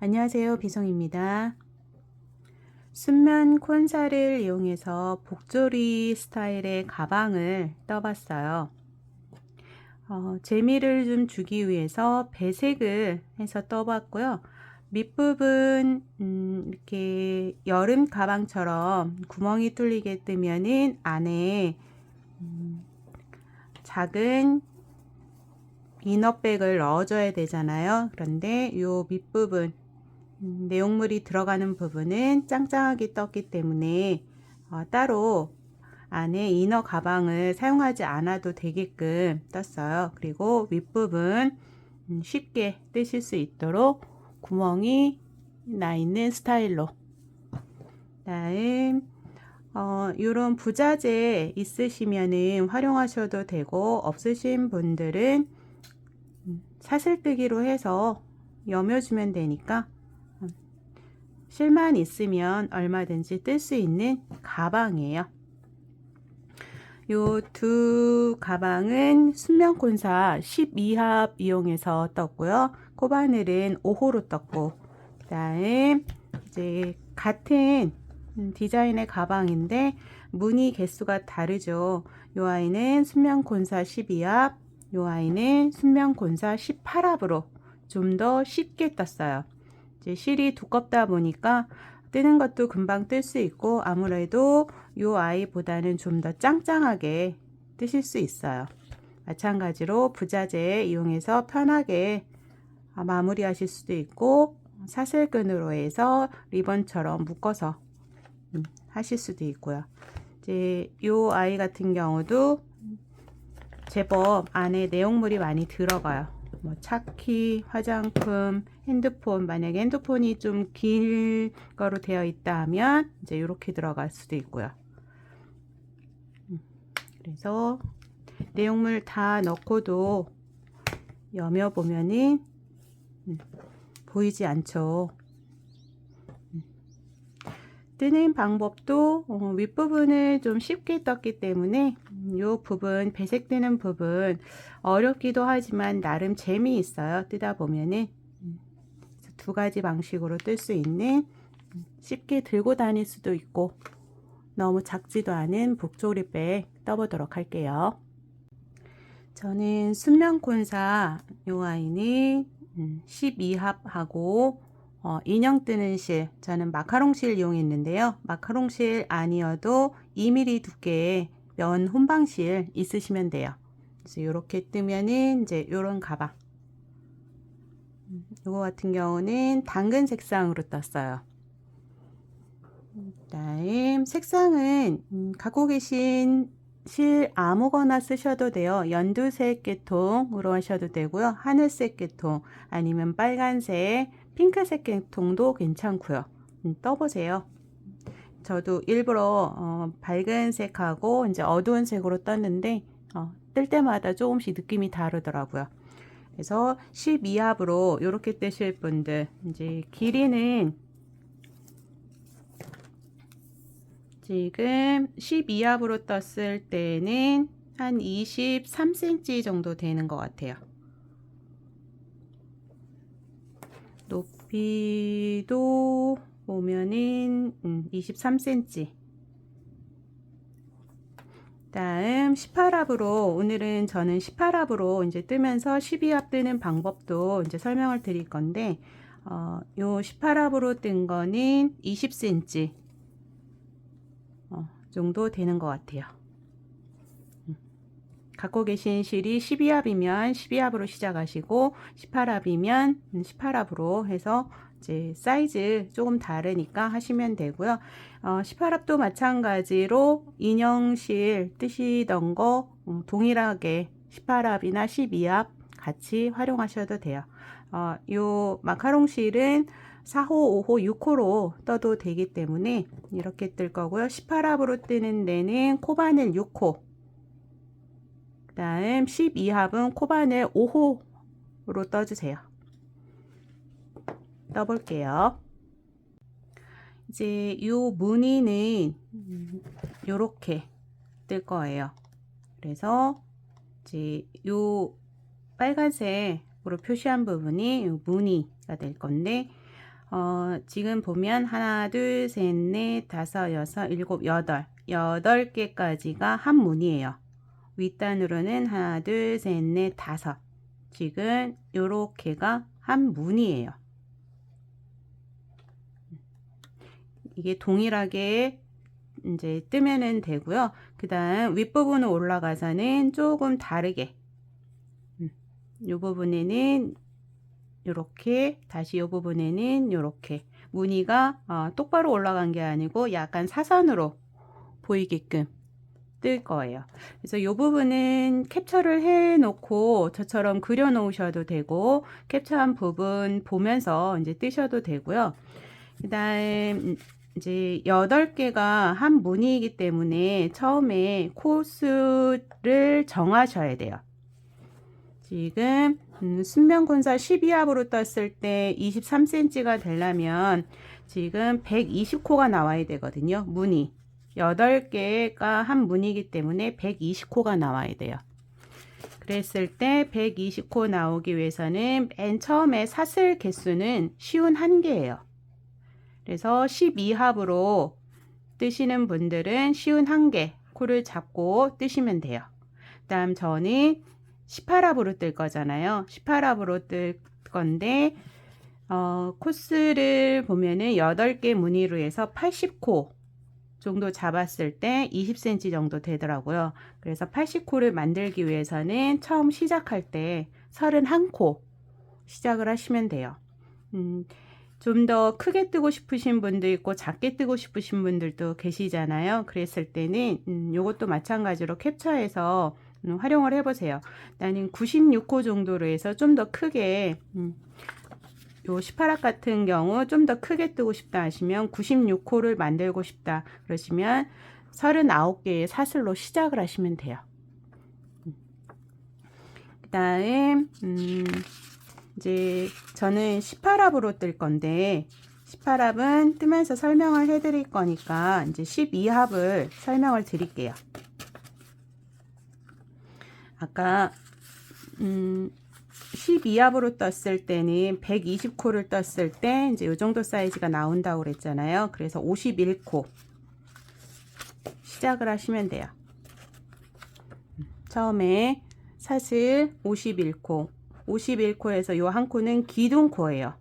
안녕하세요, 비송입니다. 순면 콘사를 이용해서 복조리 스타일의 가방을 떠봤어요. 재미를 좀 주기 위해서 배색을 해서 떠봤고요. 밑부분 이렇게 여름 가방처럼 구멍이 뚫리게 뜨면은 안에 작은 이너백을 넣어줘야 되잖아요. 그런데 이 밑부분 내용물이 들어가는 부분은 짱짱하게 떴기 때문에 따로 안에 이너 가방을 사용하지 않아도 되게끔 떴어요. 그리고 윗부분 쉽게 뜨실 수 있도록 구멍이 나 있는 스타일로. 다음 이런 부자재 있으시면은 활용하셔도 되고, 없으신 분들은 사슬뜨기로 해서 여며주면 되니까 실만 있으면 얼마든지 뜰 수 있는 가방이에요. 요 두 가방은 순면콘사 12합 이용해서 떴고요. 코바늘은 5호로 떴고, 그 다음 이제 같은 디자인의 가방인데 무늬 개수가 다르죠. 요 아이는 순면콘사 12합, 요 아이는 순면콘사 18합으로 좀 더 쉽게 떴어요. 이제 실이 두껍다 보니까 뜨는 것도 금방 뜰 수 있고, 아무래도 이 아이보다는 좀 더 짱짱하게 뜨실 수 있어요. 마찬가지로 부자재 이용해서 편하게 마무리 하실 수도 있고, 사슬끈으로 해서 리본처럼 묶어서 하실 수도 있고요. 이제 이 아이 같은 경우도 제법 안에 내용물이 많이 들어가요. 뭐 차키, 화장품, 핸드폰, 만약에 핸드폰이 좀 긴 거로 되어 있다 하면 이제 이렇게 들어갈 수도 있고요. 그래서 내용물 다 넣고도 여며 보면은 보이지 않죠. 뜨는 방법도 윗부분을 좀 쉽게 떴기 때문에 이 부분, 배색되는 부분 어렵기도 하지만 나름 재미있어요. 뜨다 보면은 두 가지 방식으로 뜰 수 있는, 쉽게 들고 다닐 수도 있고 너무 작지도 않은 복조리백 떠보도록 할게요. 저는 순면콘사 요 아이는 12합하고 인형 뜨는 실, 저는 마카롱 실 이용했는데요. 마카롱 실 아니어도 2mm 두께의 면 혼방 실 있으시면 돼요. 그래서 이렇게 뜨면은 이제 요런 가방, 요거 같은 경우는 당근 색상으로 떴어요. 그다음 색상은 갖고 계신 실 아무거나 쓰셔도 돼요. 연두색 계통으로 하셔도 되고요. 하늘색 계통 아니면 빨간색, 핑크색 계통도 괜찮고요. 떠보세요. 저도 일부러 밝은 색하고 이제 어두운 색으로 떴는데 뜰 때마다 조금씩 느낌이 다르더라고요. 그래서 12합으로 이렇게 뜨실 분들, 이제 길이는 지금 12합으로 떴을 때는 한 23cm 정도 되는 것 같아요. 높이도 보면은 23cm. 다음 18합으로, 오늘은 저는 18합으로 이제 뜨면서 12합 뜨는 방법도 이제 설명을 드릴 건데, 요 18합으로 뜬 거는 20cm 정도 되는 것 같아요. 갖고 계신 실이 12합이면 12합으로 시작하시고 18합이면 18합으로 해서 이제 사이즈 조금 다르니까 하시면 되고요. 18합도 마찬가지로 인형실 뜨시던 거 동일하게 18합이나 12합 같이 활용하셔도 돼요. 요 마카롱 실은 4호, 5호, 6호로 떠도 되기 때문에 이렇게 뜰 거고요. 18합으로 뜨는 데는 코바늘 6호, 그 다음 12합은 코바늘 5호로 떠주세요. 떠볼게요. 이제 요 무늬는 요렇게 뜰 거예요. 그래서 이제 요 빨간색으로 표시한 부분이 요 무늬가 될 건데, 지금 보면 하나, 둘, 셋, 넷, 다섯, 여섯, 일곱, 여덟 개까지가 한 문이에요. 윗단으로는 하나, 둘, 셋, 넷, 다섯. 지금 요렇게가 한 문이에요. 이게 동일하게 이제 뜨면은 되고요. 그 다음 윗부분으로 올라가서는 조금 다르게 이 부분에는 요렇게, 다시 이 부분에는 요렇게 무늬가 똑바로 올라간 게 아니고 약간 사선으로 보이게끔 뜰 거예요. 그래서 이 부분은 캡처를 해 놓고 저처럼 그려 놓으셔도 되고, 캡처한 부분 보면서 이제 뜨셔도 되고요. 그 다음 이제 8개가 한 무늬이기 때문에 처음에 코수를 정하셔야 돼요. 지금 순면곤사 12합으로 떴을 때 23cm가 되려면 지금 120코가 나와야 되거든요. 무늬 8개가 한 무늬이기 때문에 120코가 나와야 돼요. 그랬을 때 120코 나오기 위해서는 맨 처음에 사슬 개수는 쉬운 1개예요. 그래서 12합으로 뜨시는 분들은 쉬운 1개 코를 잡고 뜨시면 돼요. 그 다음 저는 18합으로 뜰 거잖아요. 18합으로 뜰 건데 코스를 보면은 8개 무늬로 해서 80코 정도 잡았을 때 20cm 정도 되더라고요. 그래서 80코를 만들기 위해서는 처음 시작할 때 31코 시작을 하시면 돼요. 좀 더 크게 뜨고 싶으신 분도 있고 작게 뜨고 싶으신 분들도 계시잖아요. 그랬을 때는 요것도 마찬가지로 캡처해서 활용을 해보세요. 나는 96코 정도로 해서 좀 더 크게 요 18합 같은 경우 좀 더 크게 뜨고 싶다 하시면 96코를 만들고 싶다 그러시면 39개의 사슬로 시작을 하시면 돼요. 그 다음 이제 저는 18합으로 뜰 건데 18합은 뜨면서 설명을 해 드릴 거니까 이제 12합을 설명을 드릴게요. 아까 12합으로 떴을 때는 120코를 떴을 때 이제 이 정도 사이즈가 나온다고 그랬잖아요. 그래서 51코 시작을 하시면 돼요. 처음에 사슬 51코, 51코에서 요 한 코는 기둥코예요.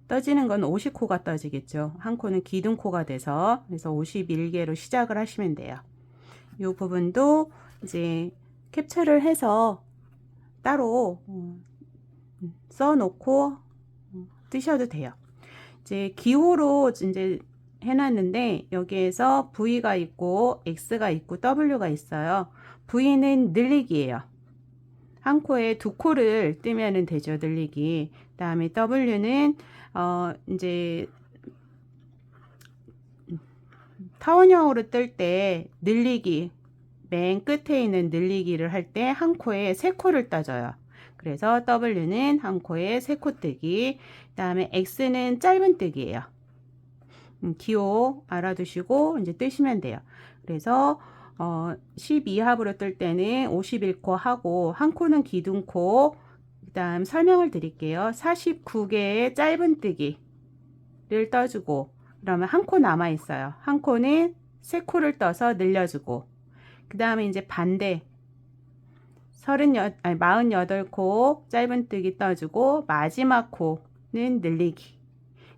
떠지는 건 50코가 떠지겠죠. 한 코는 기둥코가 돼서, 그래서 51개로 시작을 하시면 돼요. 요 부분도 이제 캡처를 해서 따로 써놓고 뜨셔도 돼요. 이제 기호로 이제 해놨는데 여기에서 V가 있고 X가 있고 W가 있어요. V는 늘리기예요. 한 코에 2코를 뜨면 되죠. 늘리기. 그 다음에 W는 이제 타원형으로 뜰 때 늘리기, 맨 끝에 있는 늘리기를 할 때 한 코에 3코를 떠줘요. 그래서 W는 한 코에 3코 뜨기, 그 다음에 X는 짧은 뜨기예요. 기호 알아두시고 이제 뜨시면 돼요. 그래서 12합으로 뜰 때는 51코 하고 한 코는 기둥코, 그 다음 설명을 드릴게요. 49개의 짧은 뜨기를 떠주고, 그러면 한 코 남아 있어요. 한 코는 3코를 떠서 늘려주고, 그 다음에 이제 반대 48코 짧은 뜨기 떠주고 마지막 코는 늘리기.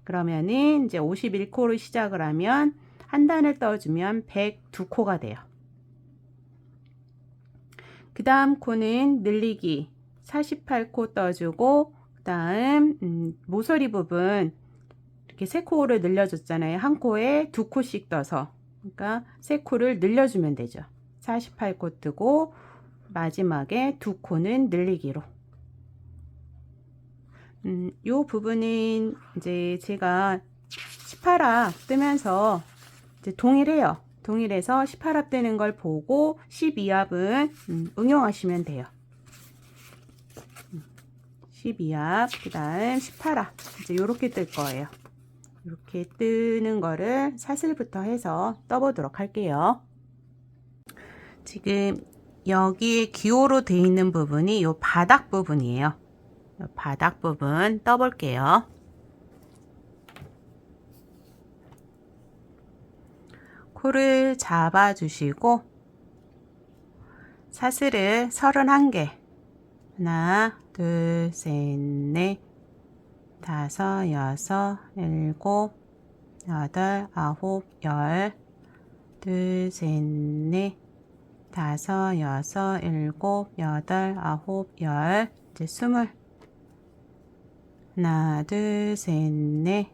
그러면은 이제 51코로 시작을 하면 한 단을 떠주면 102코가 돼요. 그 다음 코는 늘리기 48코 떠주고, 그 다음 모서리 부분 이렇게 3코를 늘려줬잖아요. 한 코에 2코씩 떠서, 그러니까 3코를 늘려주면 되죠. 48코 뜨고 마지막에 2코는 늘리기로. 요 부분은 이제 제가 18합 뜨면서 이제 동일해요. 동일해서 18합 뜨는 걸 보고 12합은 응용하시면 돼요. 12합, 그 다음 18합. 이제 요렇게 뜰 거예요. 이렇게 뜨는 거를 사슬부터 해서 떠보도록 할게요. 지금 여기에 기호로 되어 있는 부분이 요 바닥 부분이에요. 바닥 부분 떠볼게요. 코를 잡아주시고 사슬을 31개 하나, 둘, 셋, 넷, 다섯, 여섯, 일곱, 여덟, 아홉, 열, 둘, 셋, 넷, 다섯, 여섯, 일곱, 여덟, 아홉, 열, 이제 20. 하나, 둘, 셋, 넷,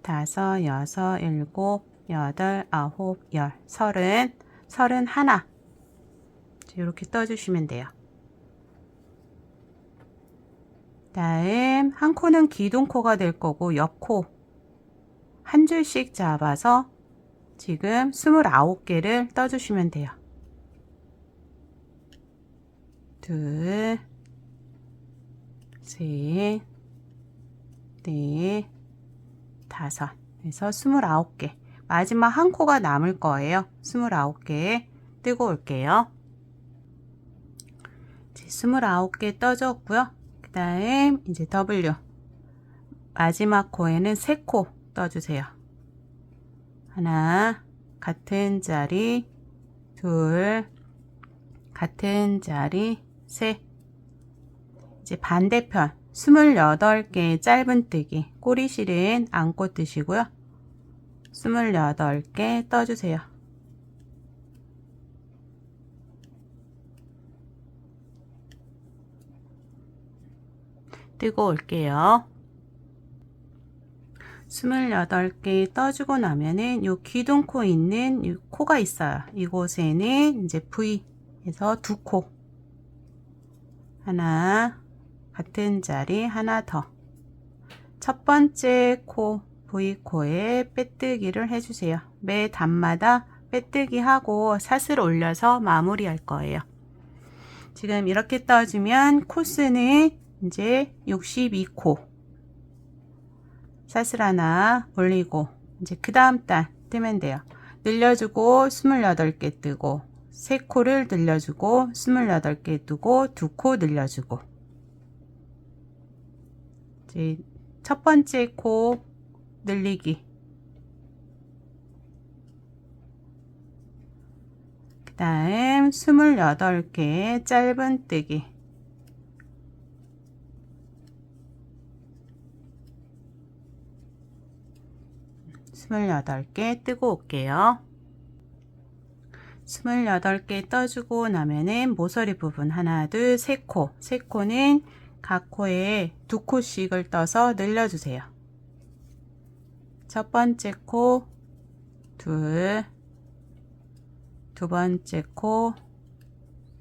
다섯, 여섯, 일곱, 여덟, 아홉, 열, 30, 31. 이렇게 떠주시면 돼요. 다음 한 코는 기둥코가 될 거고 옆 코 한 줄씩 잡아서 지금 29개를 떠주시면 돼요. 둘, 셋, 넷, 다섯. 그래서 29개. 마지막 한 코가 남을 거예요. 29개 뜨고 올게요. 29개 떠줬고요. 그 다음 이제 W 마지막 코에는 3코 떠주세요. 하나, 같은 자리, 둘, 같은 자리, 셋. 이제 반대편 28개의 짧은뜨기, 꼬리실은 안고 뜨시고요. 28개 떠주세요. 뜨고 올게요. 28개 떠주고 나면은 요 기둥코 있는 요 코가 있어요. 이곳에는 이제 V에서 2코. 하나, 같은 자리 하나 더. 첫 번째 코, V코에 빼뜨기를 해주세요. 매 단마다 빼뜨기 하고 사슬 올려서 마무리 할 거예요. 지금 이렇게 떠주면 코스는 이제 62코. 사슬 하나 올리고 이제 그 다음 단 뜨면 돼요. 늘려주고 28개 뜨고 3코를 늘려주고 28개 뜨고 2코 늘려주고 이제 첫 번째 코 늘리기, 그 다음 28개 짧은뜨기, (28개) 뜨고 올게요. 28개 떠주고 나면은 모서리 부분 하나, 둘, 3코. 3코는 각 코에 2코씩을 떠서 늘려주세요. 첫 번째 코, 둘, 두 번째 코,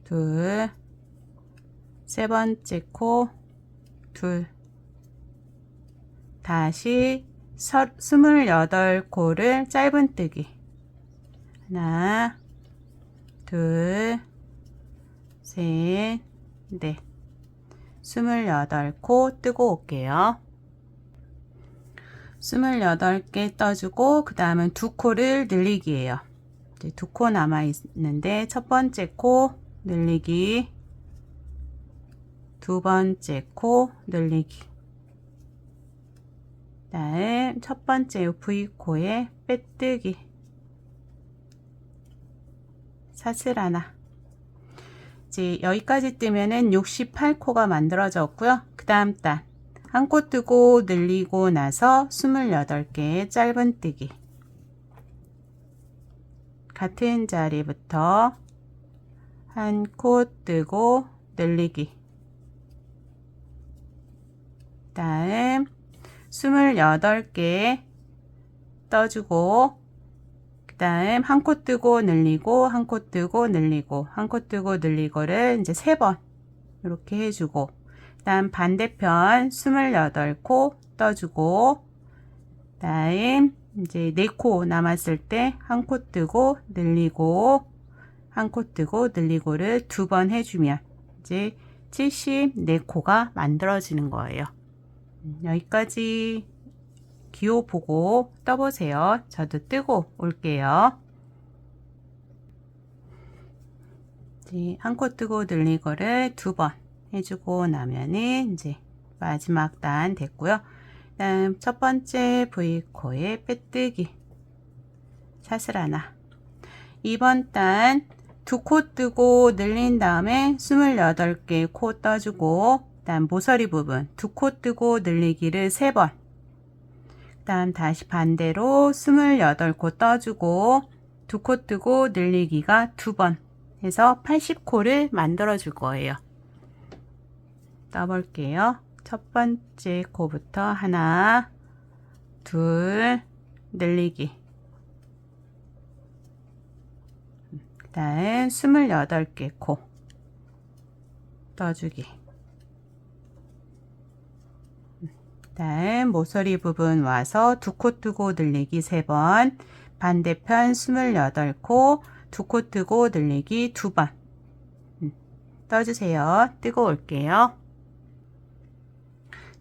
둘, 세 번째 코, 둘. 다시 28코를 짧은뜨기. 하나, 둘, 셋, 넷. 28코 뜨고 올게요. 28개 떠주고 그 다음은 2코를 늘리기예요. 이제 2코 남아 있는데 첫 번째 코 늘리기, 두 번째 코 늘리기. 다음 첫 번째 V코에 빼뜨기, 사슬 하나. 이제 여기까지 뜨면은 68코가 만들어졌고요. 그 다음 단 한 코 뜨고 늘리고 나서 28개의 짧은뜨기, 같은 자리부터 한 코 뜨고 늘리기, 다음 28개 떠주고 그 다음 한 코 뜨고 늘리고 한 코 뜨고 늘리고 한 코 뜨고 늘리고를 이제 3번 이렇게 해주고, 그 다음 반대편 28코 떠주고 그 다음 이제 4코 남았을 때 한 코 뜨고 늘리고 한 코 뜨고 늘리고를 2번 해주면 이제 74코가 만들어지는 거예요. 여기까지 기호 보고 떠보세요. 저도 뜨고 올게요. 한 코 뜨고 늘리고를 2번 해주고 나면은 이제 마지막 단 됐고요. 다음 첫 번째 V코에 빼뜨기, 사슬 하나. 2번 단 두 코 뜨고 늘린 다음에 28개 코 떠주고, 그 다음 모서리 부분 두 코 뜨고 늘리기를 3번, 그 다음 다시 반대로 28코 떠주고 두 코 뜨고 늘리기가 2번 해서 80코를 만들어 줄 거예요. 떠볼게요. 첫 번째 코부터 하나, 둘, 늘리기, 그 다음 28개 코 떠주기, 그 다음 모서리 부분 와서 두 코 뜨고 늘리기 3번, 반대편 28코 두 코 뜨고 늘리기 2번 떠주세요. 뜨고 올게요.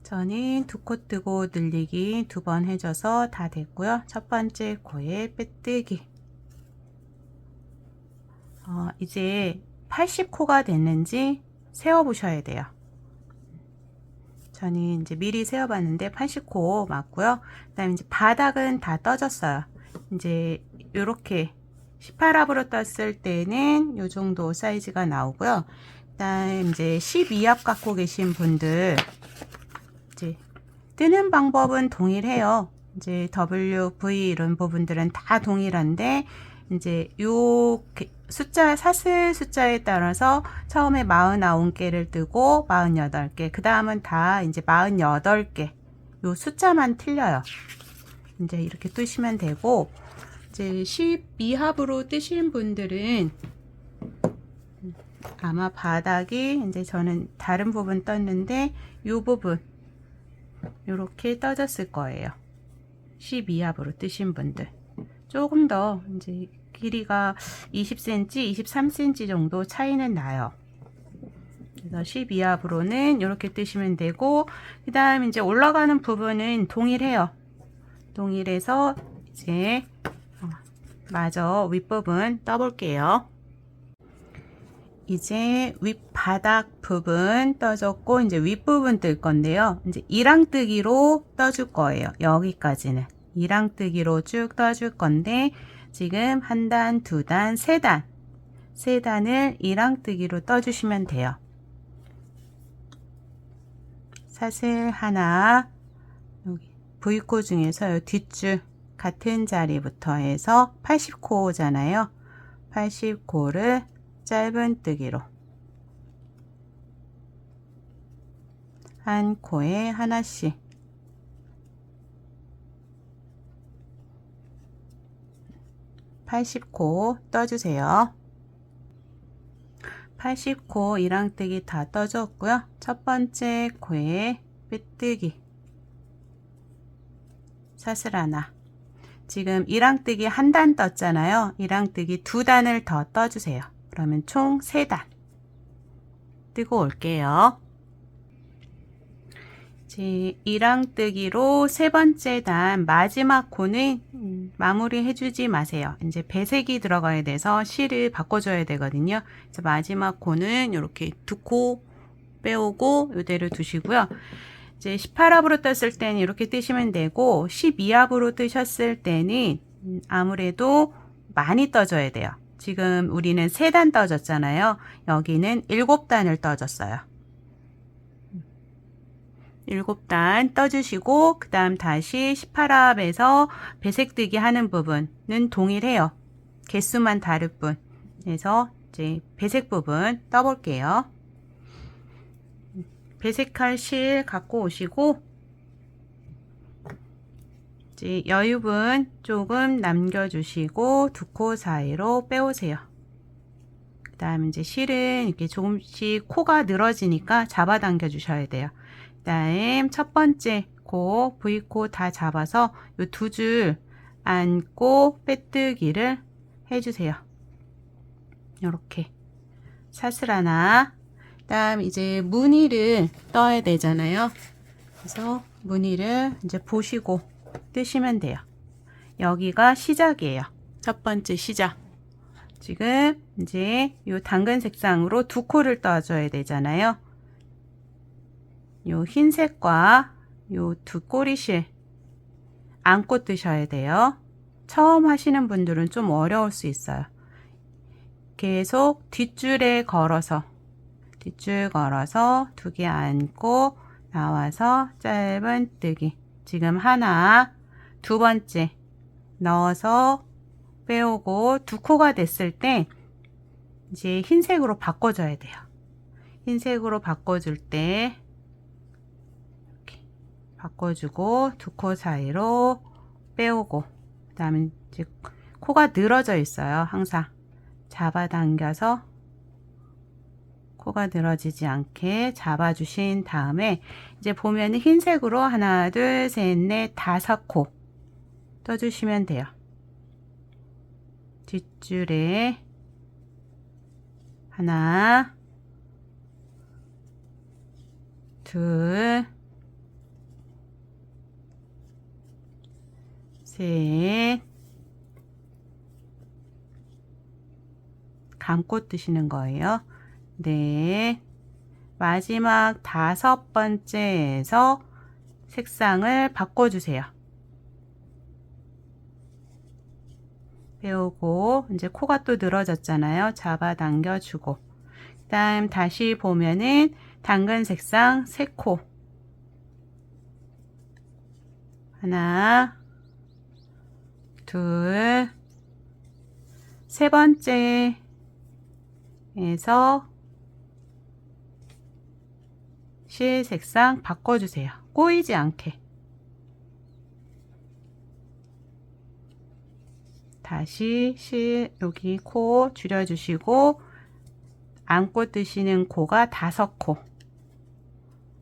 저는 두 코 뜨고 늘리기 2번 해줘서 다 됐고요. 첫 번째 코에 빼뜨기. 이제 80코가 됐는지 세어 보셔야 돼요. 저는 이제 미리 세어 봤는데 80코 맞고요. 그 다음에 이제 바닥은 다 떠졌어요. 이제 요렇게 18합으로 떴을 때는 요 정도 사이즈가 나오고요. 그 다음 이제 12합 갖고 계신 분들, 이제 뜨는 방법은 동일해요. 이제 W, V 이런 부분들은 다 동일한데, 이제 요 숫자, 사슬 숫자에 따라서 처음에 49개를 뜨고 48개, 그 다음은 다 이제 48개, 요 숫자만 틀려요. 이제 이렇게 뜨시면 되고, 이제 12합으로 뜨신 분들은 아마 바닥이, 이제 저는 다른 부분 떴는데 요 부분 요렇게 떠졌을 거예요. 12합으로 뜨신 분들 조금 더 이제 길이가 20cm, 23cm 정도 차이는 나요. 그래서 12합으로는 이렇게 뜨시면 되고, 그 다음 이제 올라가는 부분은 동일해요. 동일해서 이제 마저 윗부분 떠볼게요. 이제 윗바닥 부분 떠줬고, 이제 윗부분 뜰 건데요. 이제 이랑뜨기로 떠줄 거예요. 여기까지는 이랑뜨기로 쭉 떠줄 건데, 지금 한 단, 두 단, 세 단을 이랑뜨기로 떠주시면 돼요. 사슬 하나, 여기 V코 중에서 요 뒷줄 같은 자리부터 해서 80코잖아요. 80코를 짧은 뜨기로 한 코에 하나씩 80코 떠주세요. 80코 이랑뜨기 다 떠줬고요. 첫 번째 코에 빼뜨기, 사슬 하나. 지금 이랑뜨기 한 단 떴잖아요. 이랑뜨기 두 단을 더 떠주세요. 그러면 총 3단 뜨고 올게요. 이제 이랑뜨기로 세 번째 단 마지막 코는 마무리 해주지 마세요. 이제 배색이 들어가야 돼서 실을 바꿔줘야 되거든요. 그래서 마지막 코는 이렇게 두 코 빼오고 이대로 두시고요. 이제 18합으로 떴을 때는 이렇게 뜨시면 되고, 12합으로 뜨셨을 때는 아무래도 많이 떠줘야 돼요. 지금 우리는 3단 떠줬잖아요. 여기는 7단을 떠줬어요. 7단 떠주시고, 그 다음 다시 18합에서 배색뜨기 하는 부분은 동일해요. 개수만 다를 뿐. 그래서 이제 배색 부분 떠볼게요. 배색할 실 갖고 오시고, 이제 여유분 조금 남겨주시고 두 코 사이로 빼오세요. 그 다음 이제 실은 이렇게 조금씩 코가 늘어지니까 잡아당겨 주셔야 돼요. 그 다음 첫 번째 코, V코 다 잡아서 이 두 줄 안고 빼뜨기를 해주세요. 이렇게 사슬 하나. 그 다음 이제 무늬를 떠야 되잖아요. 그래서 무늬를 이제 보시고 뜨시면 돼요. 여기가 시작이에요. 첫 번째 시작. 지금 이제 요 당근 색상으로 두 코를 떠줘야 되잖아요. 요 흰색과 요 두 꼬리실 안고 뜨셔야 돼요. 처음 하시는 분들은 좀 어려울 수 있어요. 계속 뒷줄에 걸어서 뒷줄 걸어서 2개 안고 나와서 짧은뜨기. 지금 하나, 두 번째 넣어서 빼오고 2코가 됐을 때 이제 흰색으로 바꿔줘야 돼요. 흰색으로 바꿔줄 때 이렇게 바꿔주고 2코 사이로 빼오고, 그 다음에 이제 코가 늘어져 있어요. 항상 잡아당겨서 코가 늘어지지 않게 잡아주신 다음에 이제 보면은 흰색으로 하나, 둘, 셋, 넷, 5코 떠주시면 돼요. 뒷줄에 하나, 둘, 셋, 감고 뜨시는 거예요. 네, 마지막 5번째에서 색상을 바꿔주세요. 빼오고 이제 코가 또 늘어졌잖아요. 잡아당겨 주고, 그 다음 다시 보면은 당근 색상 3코, 하나, 둘, 세 번째에서 실 색상 바꿔주세요. 꼬이지 않게. 다시 실, 여기 코 줄여주시고, 안고 뜨시는 코가 5코.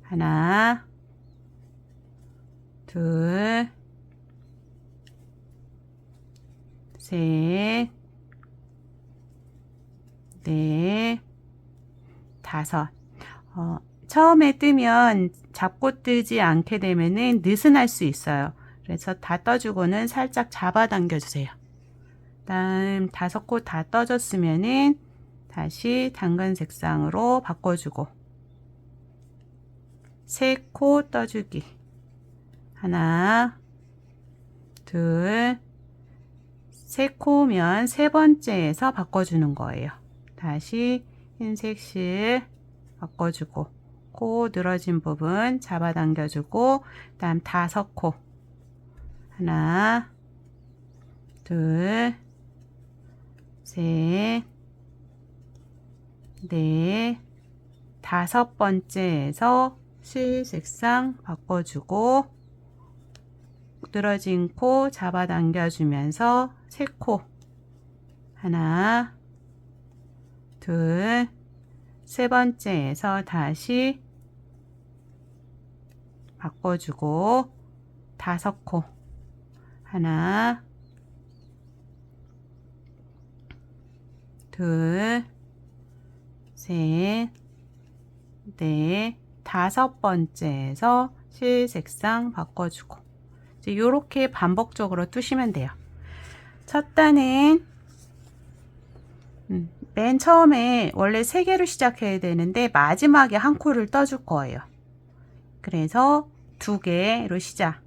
하나, 둘, 셋, 넷, 5. 처음에 뜨면 잡고 뜨지 않게 되면은 느슨할 수 있어요. 그래서 다 떠주고는 살짝 잡아당겨 주세요. 다음 5코 다 떠줬으면은 다시 당근 색상으로 바꿔주고 3코 떠주기. 하나, 둘, 3코면 세 번째에서 바꿔주는 거예요. 다시 흰색 실 바꿔주고 코 늘어진 부분 잡아당겨주고, 그 다음 5코. 하나, 둘, 셋, 넷, 5번째에서 실 색상 바꿔주고 늘어진 코 잡아당겨주면서 3코. 하나, 둘, 세 번째에서 다시 바꿔주고 5코. 하나, 둘, 셋, 넷, 5번째에서 실 색상 바꿔주고, 이제 이렇게 반복적으로 뜨시면 돼요. 첫 단은 맨 처음에 원래 3개로 시작해야 되는데 마지막에 1코를 떠줄 거예요. 그래서 2개로 시작.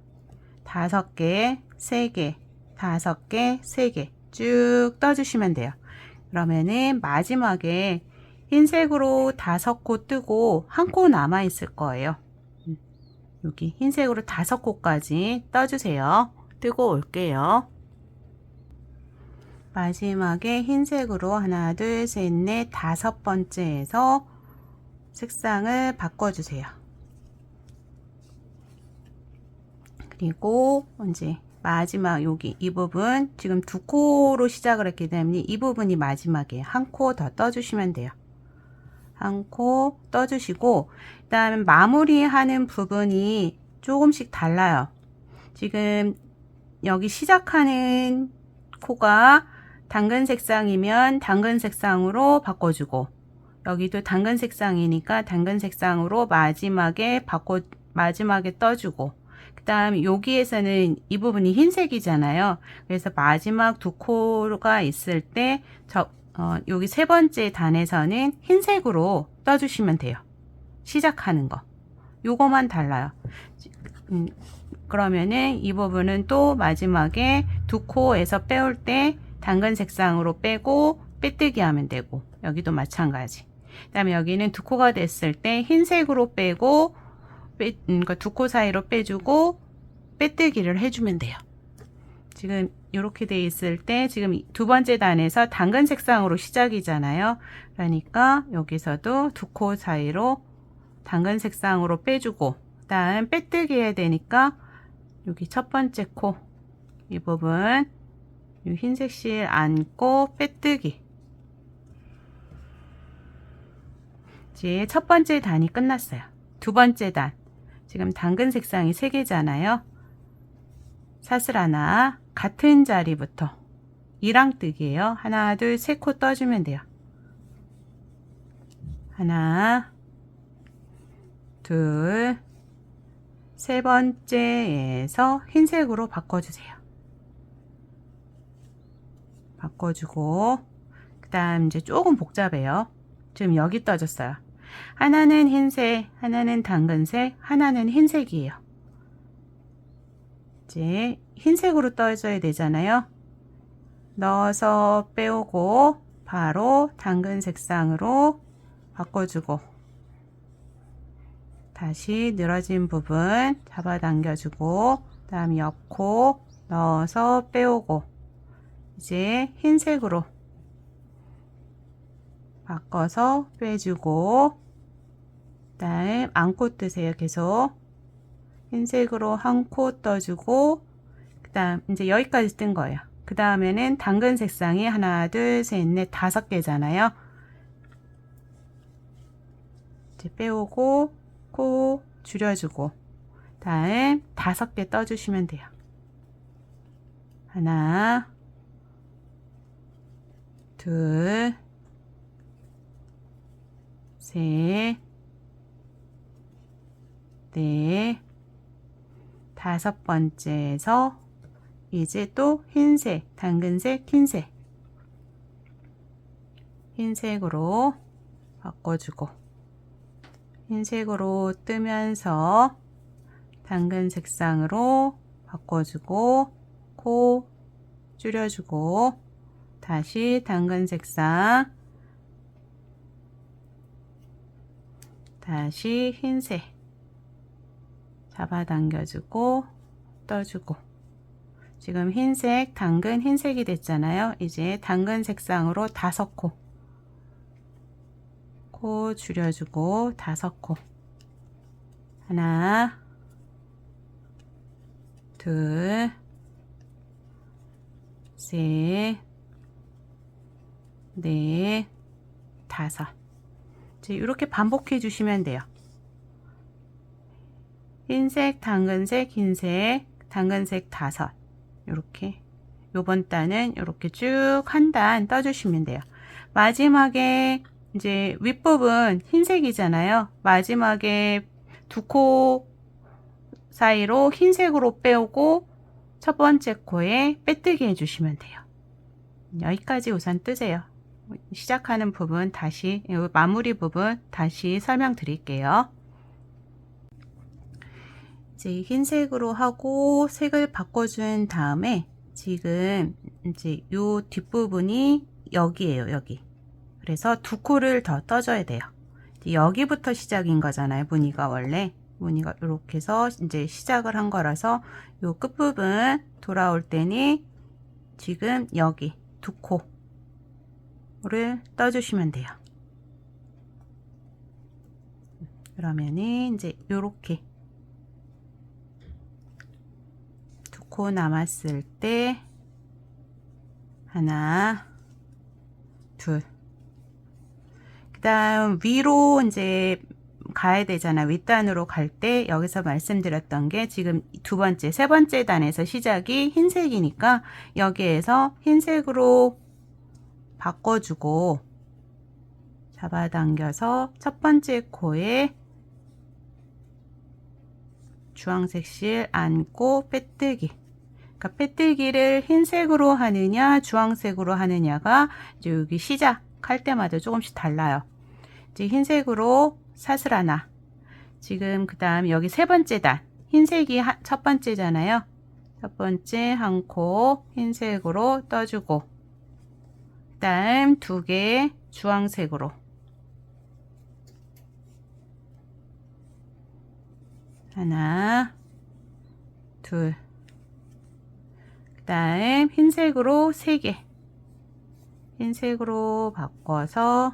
5개, 3개, 5개, 3개 쭉 떠주시면 돼요. 그러면은 마지막에 흰색으로 5코 뜨고 1코 남아 있을 거예요. 여기 흰색으로 5코까지 떠주세요. 뜨고 올게요. 마지막에 흰색으로 하나, 둘, 셋, 넷, 5번째에서 색상을 바꿔주세요. 그리고 이제 마지막 여기 이 부분 지금 2코로 시작을 했기 때문에 이 부분이 마지막이에요. 1코 더 떠주시면 돼요. 1코 떠주시고, 그 다음에 마무리하는 부분이 조금씩 달라요. 지금 여기 시작하는 코가 당근 색상이면 당근 색상으로 바꿔주고, 여기도 당근 색상이니까 당근 색상으로 마지막에 마지막에 떠주고, 그 다음 여기에서는 이 부분이 흰색이잖아요. 그래서 마지막 2코가 있을 때 여기 세 번째 단에서는 흰색으로 떠주시면 돼요. 시작하는 거 요거만 달라요. 그러면은 이 부분은 또 마지막에 2코에서 빼올 때 당근 색상으로 빼고 빼뜨기 하면 되고, 여기도 마찬가지. 그 다음에 여기는 두 코가 됐을 때 흰색으로 빼고, 그러니까 두 코 사이로 빼주고 빼뜨기를 해주면 돼요. 지금 이렇게 돼 있을 때 지금 두 번째 단에서 당근 색상으로 시작이잖아요. 그러니까 여기서도 두 코 사이로 당근 색상으로 빼주고, 다음 빼뜨기 해야 되니까 여기 첫 번째 코 이 부분 이 흰색 실 안고 빼뜨기. 이제 첫 번째 단이 끝났어요. 두 번째 단 지금 당근 색상이 3개잖아요. 사슬 하나 같은 자리부터 이랑뜨기예요. 하나 둘 세 코 떠주면 돼요. 하나 둘 세 번째에서 흰색으로 바꿔주세요. 바꿔주고 그 다음 이제 조금 복잡해요. 지금 여기 떠졌어요. 하나는 흰색, 하나는 당근색, 하나는 흰색이에요. 이제 흰색으로 떠져야 되잖아요. 넣어서 빼오고 바로 당근 색상으로 바꿔주고, 다시 늘어진 부분 잡아당겨주고, 그 다음 옆코 넣어서 빼오고, 이제 흰색으로 바꿔서 빼주고, 그 다음 안고 뜨세요. 계속 흰색으로 한 코 떠주고, 그 다음 이제 여기까지 뜬 거예요. 그 다음에는 당근 색상이 하나 둘 셋 넷 5개잖아요. 이제 빼오고 코 줄여주고, 다음 5개 떠주시면 돼요. 하나 둘 셋 넷 5번째에서 이제 또 흰색, 당근색, 흰색, 흰색으로 바꿔주고, 흰색으로 뜨면서 당근 색상으로 바꿔주고, 코 줄여주고, 다시 당근 색상, 다시 흰색 잡아당겨주고 떠주고, 지금 흰색, 당근 흰색이 됐잖아요. 이제 당근 색상으로 5코, 코 줄여주고 5코, 하나 둘 셋 넷 5. 이제 이렇게 반복해 주시면 돼요. 흰색, 당근색, 흰색, 당근색 5. 이렇게 요번 단은 이렇게 쭉 한 단 떠주시면 돼요. 마지막에 이제 윗부분 흰색이잖아요. 마지막에 두 코 사이로 흰색으로 빼오고 첫 번째 코에 빼뜨기 해주시면 돼요. 여기까지 우선 뜨세요. 시작하는 부분 다시, 마무리 부분 다시 설명드릴게요. 이제 흰색으로 하고 색을 바꿔준 다음에 지금 이제 요 뒷부분이 여기에요. 여기. 그래서 두 코를 더 떠줘야 돼요. 여기부터 시작인 거잖아요. 무늬가 원래. 무늬가 이렇게 해서 이제 시작을 한 거라서 요 끝부분 돌아올 때는 지금 여기 두 코를 떠주시면 돼요. 그러면은 이제 요렇게 두 코 남았을 때 하나 둘, 그 다음 위로 이제 가야 되잖아. 윗단으로 갈 때 여기서 말씀드렸던 게 지금 두 번째, 세 번째 단에서 시작이 흰색이니까 여기에서 흰색으로 바꿔주고 잡아당겨서 첫 번째 코에 주황색 실 안고 빼뜨기. 그러니까 빼뜨기를 흰색으로 하느냐 주황색으로 하느냐가 이제 여기 시작할 때마다 조금씩 달라요. 이제 흰색으로 사슬 하나. 지금 그 다음 여기 세 번째 단 흰색이 첫 번째잖아요. 첫 번째 한 코 흰색으로 떠주고, 그다음 2개 주황색으로 하나, 둘. 그다음 흰색으로 3개. 흰색으로 바꿔서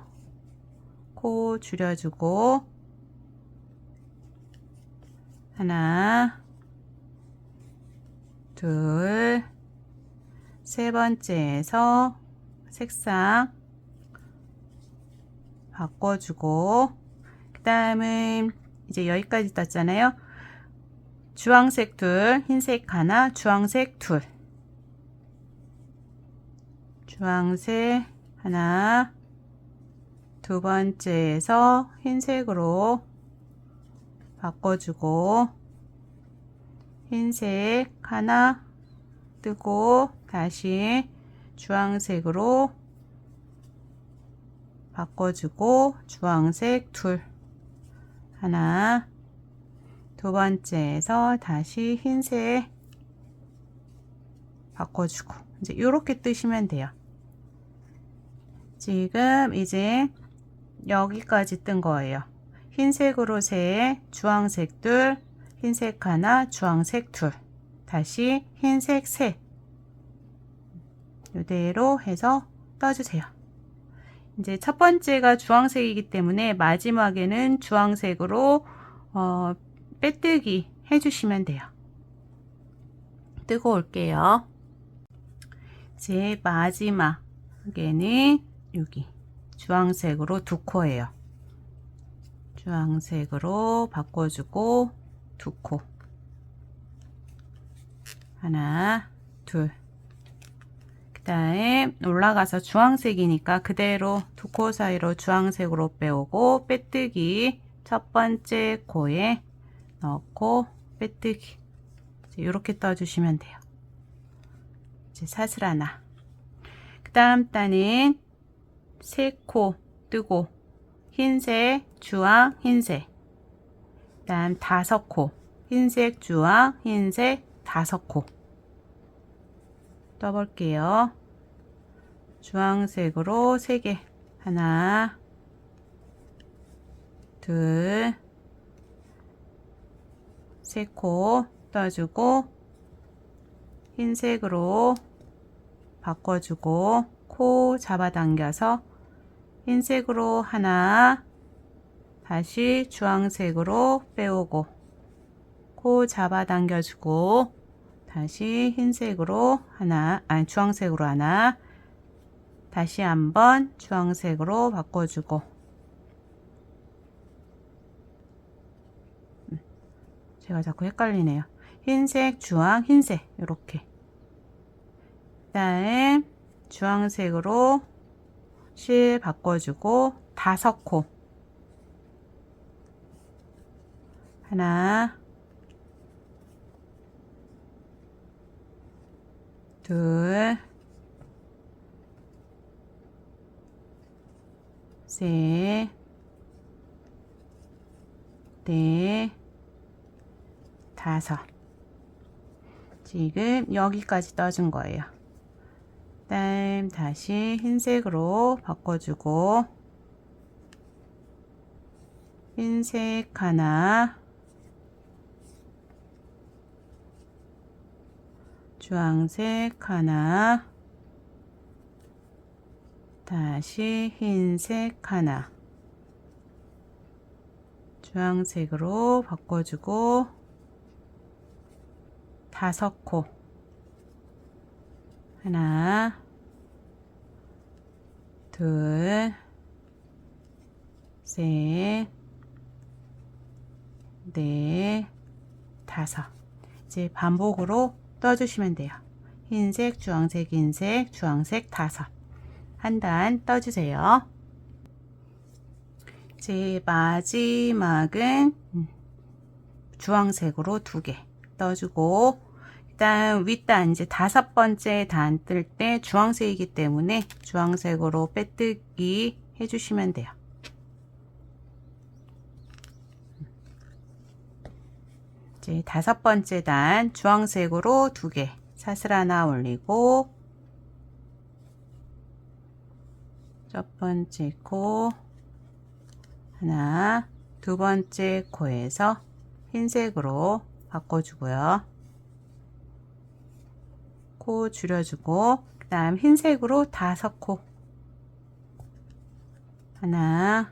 코 줄여주고 하나, 둘, 세 번째에서 색상 바꿔주고 그 다음은 이제 여기까지 떴잖아요. 주황색 둘, 흰색 하나, 주황색 둘, 주황색 하나, 두 번째에서 흰색으로 바꿔주고 흰색 하나 뜨고 다시 주황색으로 바꿔주고 주황색 둘 하나, 두 번째에서 다시 흰색 바꿔주고 이제 이렇게 뜨시면 돼요. 지금 이제 여기까지 뜬 거예요. 흰색으로 3, 주황색 둘, 흰색 하나, 주황색 둘, 다시 흰색 3 이대로 해서 떠주세요. 이제 첫 번째가 주황색이기 때문에 마지막에는 주황색으로 빼뜨기 해주시면 돼요. 뜨고 올게요. 이제 마지막에는 여기 주황색으로 2코예요. 주황색으로 바꿔주고 2코 하나, 둘. 그 다음 올라가서 주황색이니까 그대로 2코 사이로 주황색으로 빼오고 빼뜨기 첫 번째 코에 넣고 빼뜨기 이렇게 떠주시면 돼요. 이제 사슬 하나. 그 다음 단은 3코 뜨고 흰색, 주황, 흰색. 그 다음 5코 흰색, 주황, 흰색 5코 떠볼게요. 주황색으로 3개 하나, 둘, 3코 떠주고 흰색으로 바꿔주고 코 잡아당겨서 흰색으로 하나 다시 주황색으로 빼오고 코 잡아당겨주고 다시 흰색으로 하나 주황색으로 하나 다시 한번 주황색으로 바꿔주고 제가 자꾸 헷갈리네요. 흰색, 주황, 흰색 이렇게. 그 다음 주황색으로 실 바꿔주고 5코 하나, 둘, 셋, 넷, 5. 지금 여기까지 떠준 거예요. 그다음 다시 흰색으로 바꿔주고 흰색 하나, 주황색 하나, 다시 흰색 하나, 주황색으로 바꿔주고 5코 하나, 둘, 셋, 넷, 5. 이제 반복으로 떠주시면 돼요. 흰색, 주황색, 흰색, 주황색 5. 한 단 떠주세요. 이제 마지막은 주황색으로 2개 떠주고 일단 윗단 이제 5번째 단 뜰 때 주황색이기 때문에 주황색으로 빼뜨기 해주시면 돼요. 이제 5번째 단 주황색으로 2개 사슬 하나 올리고 첫 번째 코 하나, 두 번째 코에서 흰색으로 바꿔주고요. 코 줄여주고 그 다음 흰색으로 5코 하나,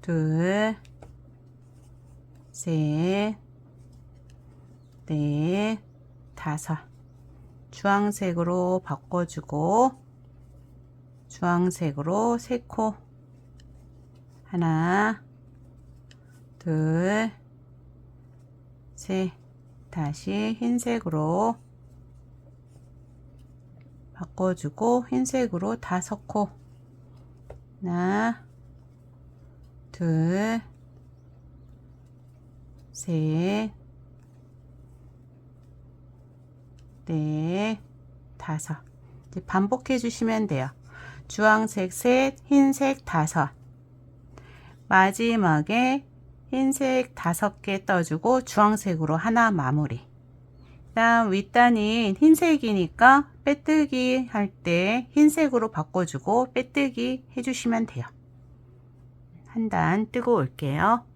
둘, 셋, 넷, 5 주황색으로 바꿔주고 주황색으로 3코 하나, 둘, 셋 다시 흰색으로 바꿔주고 흰색으로 5코 하나, 둘, 셋, 넷, 5 이제 반복해 주시면 돼요. 주황색 셋, 흰색 5 마지막에 흰색 5개 떠주고 주황색으로 하나 마무리. 다음 윗단은 흰색이니까 빼뜨기 할 때 흰색으로 바꿔주고 빼뜨기 해주시면 돼요. 한 단 뜨고 올게요.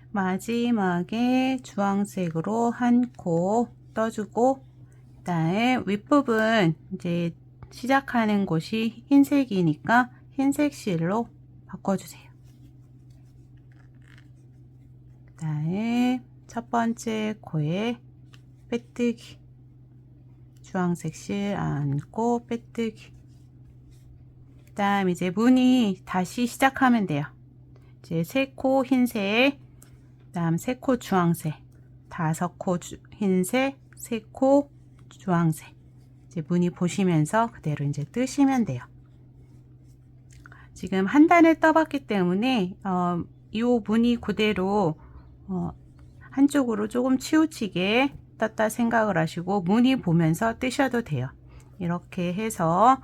마지막에 주황색으로 한 코 떠주고 그다음에 윗부분 이제 시작하는 곳이 흰색이니까 흰색 실로 바꿔주세요. 그 다음에 첫 번째 코에 빼뜨기 주황색 실 안고 빼뜨기 그 다음 이제 무늬 다시 시작하면 돼요. 이제 3코 흰색 그 다음 3코 주황색 5코 흰색 3코 주황색 이제 무늬 보시면서 그대로 이제 뜨시면 돼요. 지금 한 단을 떠봤기 때문에 이 무늬 그대로 한쪽으로 조금 치우치게 떴다 생각을 하시고 무늬 보면서 뜨셔도 돼요. 이렇게 해서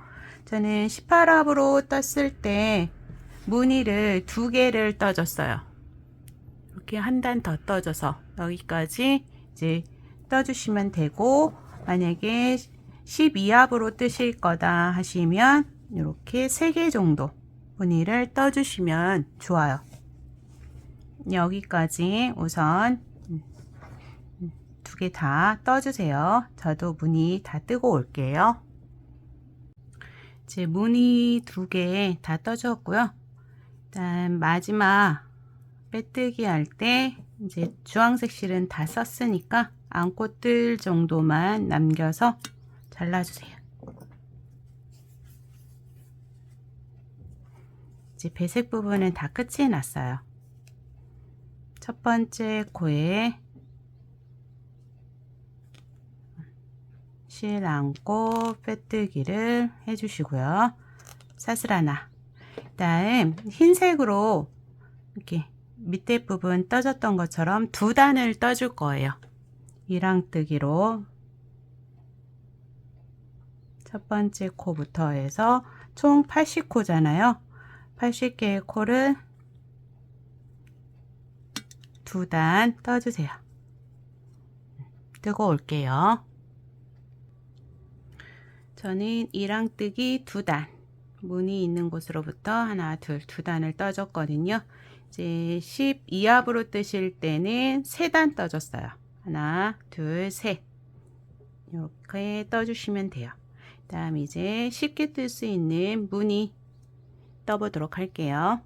저는 18합으로 떴을 때 무늬를 2개를 떠줬어요. 이렇게 한 단 더 떠줘서 여기까지 이제 떠주시면 되고 만약에 12합으로 뜨실 거다 하시면 이렇게 3개 정도 무늬를 떠주시면 좋아요. 여기까지 우선 2개 다 떠주세요. 저도 무늬 다 뜨고 올게요. 이제 무늬 2개 다 떠줬고요. 일단 마지막 빼뜨기 할 때 이제 주황색 실은 다 썼으니까 안고 뜰 정도만 남겨서 잘라주세요. 이제 배색 부분은 다 끝이 났어요. 첫 번째 코에 실 안고 빼뜨기를 해주시고요. 사슬 하나. 그다음 흰색으로 이렇게 밑에 부분 떠줬던 것처럼 2단을 떠줄 거예요. 이랑뜨기로 첫 번째 코부터 해서 총 80코잖아요. 80개의 코를 2단 떠주세요. 뜨고 올게요. 저는 이랑뜨기 2단 무늬 있는 곳으로부터 하나, 둘, 2단을 떠줬거든요. 이제 12합으로 뜨실 때는 3단 떠줬어요. 하나, 둘, 셋 이렇게 떠주시면 돼요. 다음 이제 쉽게 뜰 수 있는 무늬 떠보도록 할게요.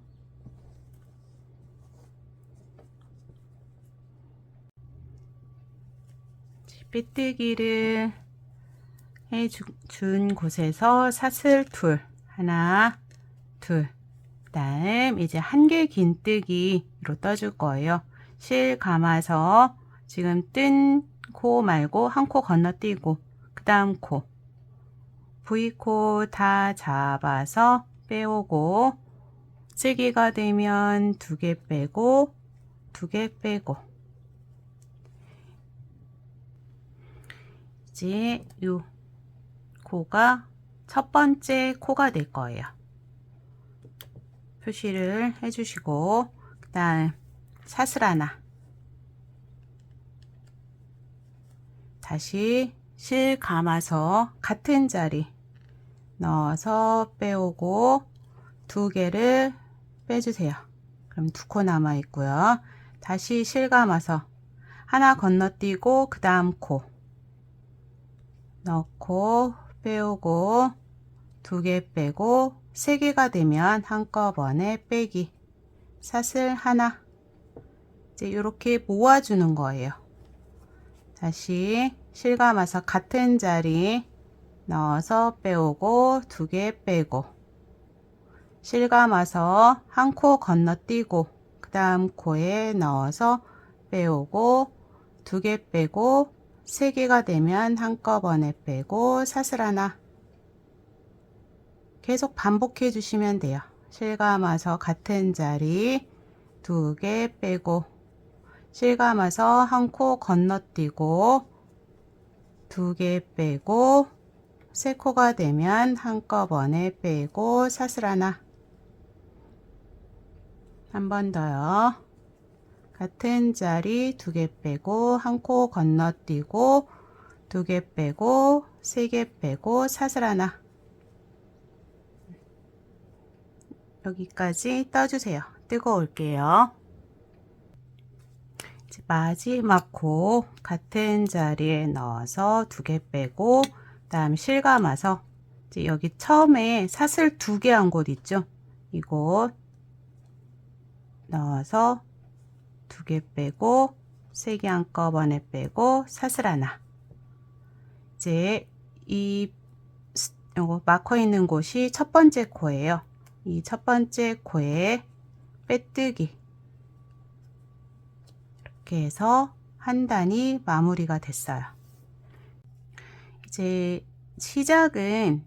빼뜨기를 해준 곳에서 사슬 둘 하나 둘 그다음 이제 한 개 긴뜨기로 떠줄 거예요. 실 감아서 지금 뜬 코 말고 한 코 건너뛰고 그 다음 코 V코 다 잡아서 빼오고 3개가 되면 2개 빼고 2개 빼고 이제 요 코가 첫 번째 코가 될 거예요. 표시를 해주시고 그 다음 사슬 하나 다시 실 감아서 같은 자리 넣어서 빼오고 2개를 빼주세요. 그럼 2코 남아 있고요. 다시 실감아서 하나 건너뛰고 그 다음 코 넣고 빼오고 2개 빼고 3개가 되면 한꺼번에 빼기, 사슬 하나. 이제 이렇게 모아주는 거예요. 다시 실감아서 같은 자리 넣어서 빼오고 2개 빼고, 실감아서 한 코 건너뛰고 그 다음 코에 넣어서 빼오고 2개 빼고 3개가 되면 한꺼번에 빼고 사슬 하나. 계속 반복해 주시면 돼요. 실감아서 같은 자리 2개 빼고, 실감아서 한 코 건너뛰고 2개 빼고 3코가 되면 한꺼번에 빼고 사슬 하나. 한 번 더요. 같은 자리 2개 빼고 한 코 건너뛰고 2개 빼고 3개 빼고 사슬 하나. 여기까지 떠주세요. 뜨거울게요. 마지막 코 같은 자리에 넣어서 2개 빼고, 그 다음 실감아서 이제 여기 처음에 사슬 2개 한 곳 있죠? 이곳 넣어서 2개 빼고 3개 한꺼번에 빼고 사슬 하나. 이제 요거 마커 있는 곳이 첫 번째 코예요. 이 첫 번째 코에 빼뜨기, 이렇게 해서 한 단이 마무리가 됐어요. 이제 시작은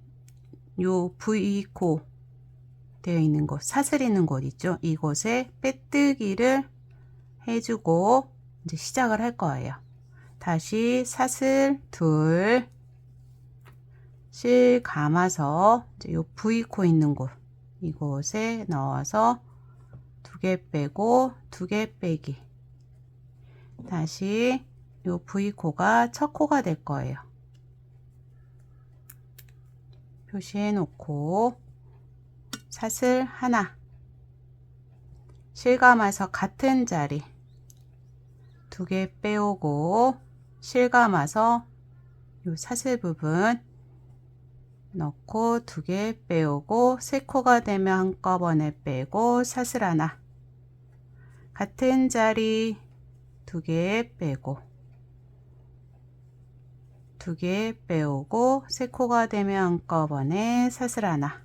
요 V코 되어 있는 곳, 사슬 있는 곳 있죠? 이곳에 빼뜨기를 해주고 이제 시작을 할 거예요. 다시 사슬 둘, 실 감아서 이제 요 V코 있는 곳, 이곳에 넣어서 2개 빼고 2개 빼기. 다시 요 V코가 첫 코가 될 거예요. 표시해 놓고 사슬 하나, 실감아서 같은 자리 2개 빼오고, 실감아서 요 사슬 부분 넣고 2개 빼오고 3코가 되면 한꺼번에 빼고 사슬 하나. 같은 자리 2개 빼고 2개 빼오고 3코가 되면 한꺼번에 사슬 하나.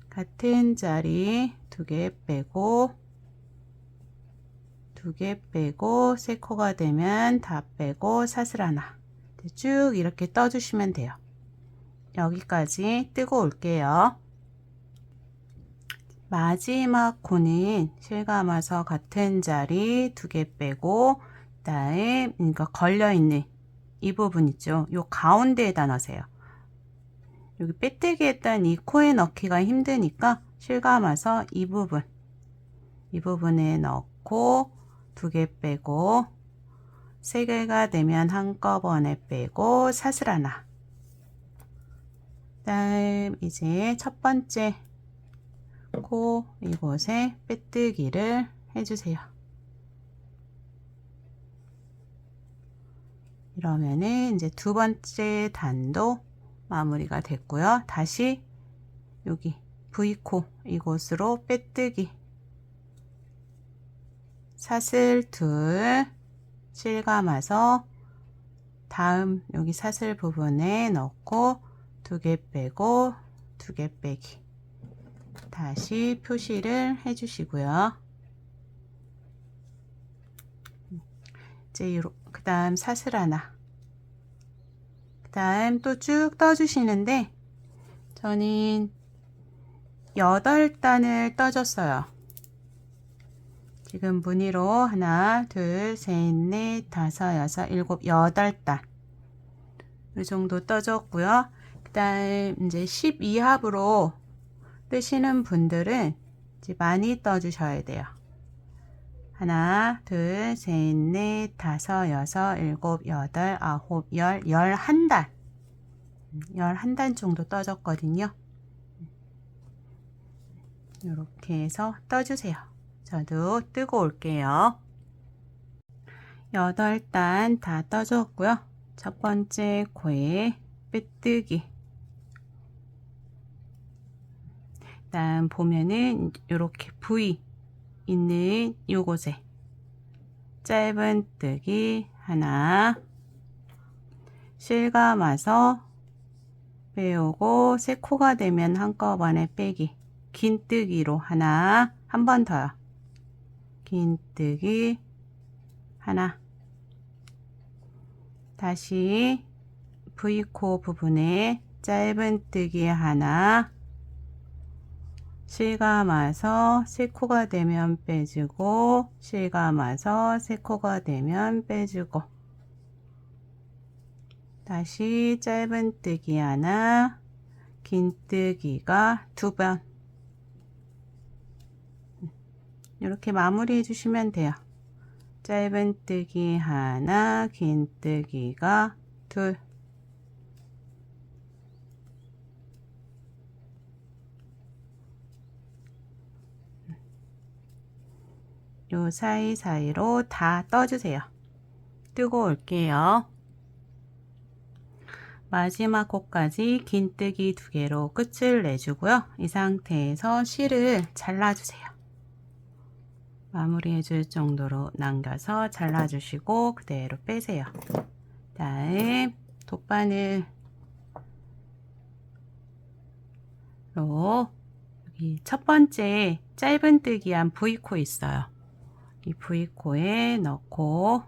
같은 자리 2개 빼고 2개 빼고 3코가 되면 다 빼고 사슬 하나. 쭉 이렇게 떠주시면 돼요. 여기까지 뜨고 올게요. 마지막 코는 실감아서 같은 자리 2개 빼고, 그 다음에 이거 걸려있는 이 부분 있죠? 요 가운데에다 넣으세요. 여기 빼뜨기 했던 이 코에 넣기가 힘드니까 실감아서 이 부분에 넣고 2개 빼고 3개가 되면 한꺼번에 빼고 사슬 하나. 그 다음 이제 첫 번째 코 이곳에 빼뜨기를 해주세요. 이러면은 이제 두 번째 단도 마무리가 됐고요. 다시 여기 V코 이곳으로 빼뜨기, 사슬 둘, 실감아서 다음 여기 사슬 부분에 넣고 2개 빼고 2개 빼기. 다시 표시를 해 주시고요. 이제 그 다음 사슬 하나, 그 다음 또 쭉 떠주시는데 저는 8단을 떠줬어요. 지금 무늬로 하나, 둘, 셋, 넷, 다섯, 여섯, 일곱, 8단 이 정도 떠줬고요. 그 다음 이제 12합으로 뜨시는 분들은 이제 많이 떠주셔야 돼요. 하나, 둘, 셋, 넷, 다섯, 여섯, 일곱, 여덟, 아홉, 열, 11단. 11단 정도 떠졌거든요. 이렇게 해서 떠주세요. 저도 뜨고 올게요. 8단 다 떠줬고요. 첫 번째 코에 빼뜨기. 다음 보면은 이렇게 V 있는 요곳에 짧은뜨기 하나, 실감아서 빼오고 세 코가 되면 한꺼번에 빼기, 긴뜨기로 하나, 한 번 더요. 긴뜨기 하나, 다시 V코 부분에 짧은뜨기 하나, 실감아서 세 코가 되면 빼주고, 실감아서 세 코가 되면 빼주고, 다시 짧은뜨기 하나, 긴뜨기가 2번. 이렇게 마무리 해주시면 돼요. 짧은뜨기 하나, 긴뜨기가 2. 요 사이사이로 다 떠주세요. 뜨고 올게요. 마지막 코까지 긴뜨기 2개로 끝을 내주고요. 이 상태에서 실을 잘라주세요. 마무리 해줄 정도로 남겨서 잘라주시고 그대로 빼세요. 다음 돗바늘로 여기 첫 번째 짧은뜨기한 V코 있어요. 이 V코에 넣고,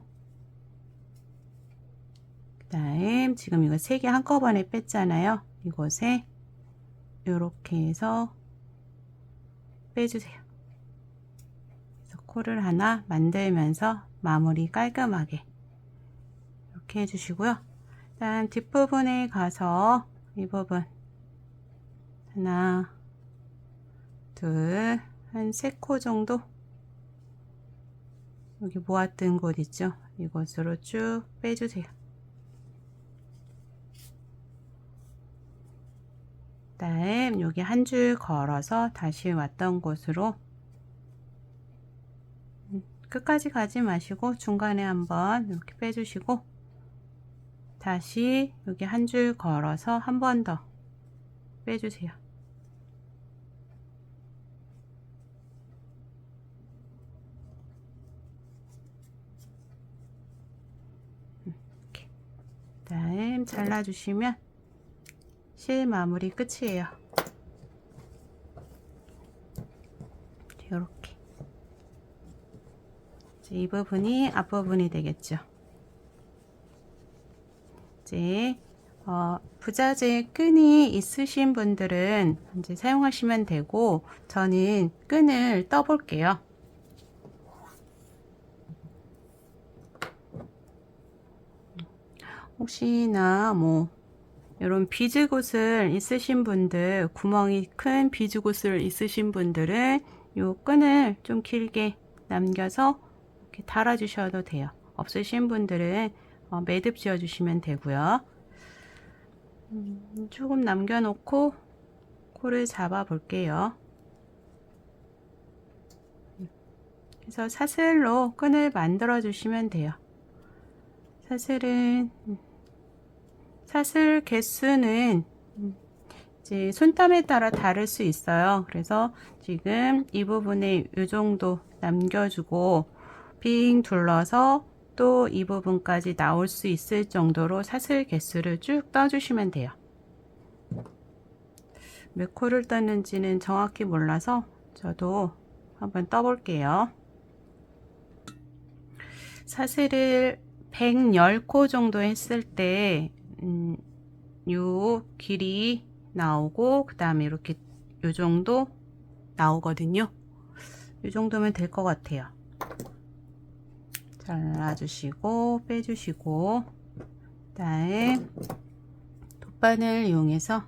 그 다음 지금 이거 3개 한꺼번에 뺐잖아요. 이곳에 이렇게 해서 빼주세요. 그래서 코를 하나 만들면서 마무리 깔끔하게 이렇게 해주시고요. 다음 뒷부분에 가서 이 부분 하나, 둘, 한 3코 정도 여기 모았던 곳 있죠? 이곳으로 쭉 빼주세요. 다음 여기 한 줄 걸어서 다시 왔던 곳으로 끝까지 가지 마시고 중간에 한번 이렇게 빼주시고 다시 여기 한 줄 걸어서 한 번 더 빼주세요. 이렇게. 다음 잘라주시면 실 마무리 끝이에요. 이렇게 이 부분이 앞부분이 되겠죠. 이제 부자재 끈이 있으신 분들은 이제 사용하시면 되고, 저는 끈을 떠 볼게요. 혹시나 뭐 이런 비즈굿을 있으신 분들, 구멍이 큰 비즈굿을 있으신 분들은 요 끈을 좀 길게 남겨서 이렇게 달아 주셔도 돼요. 없으신 분들은 매듭 지어 주시면 되고요. 조금 남겨 놓고 코를 잡아 볼게요. 그래서 사슬로 끈을 만들어 주시면 돼요. 사슬 개수는 이제 손땀에 따라 다를 수 있어요. 그래서 지금 이 부분에 이 정도 남겨주고 빙 둘러서 또 이 부분까지 나올 수 있을 정도로 사슬 개수를 쭉 떠주시면 돼요. 몇 코를 떴는지는 정확히 몰라서 저도 한번 떠볼게요. 사슬을 110코 정도 했을 때 요 길이 나오고 그 다음에 이렇게 요 정도 나오거든요. 요 정도면 될 것 같아요. 잘라주시고 빼주시고, 그다음에 돗바늘 이용해서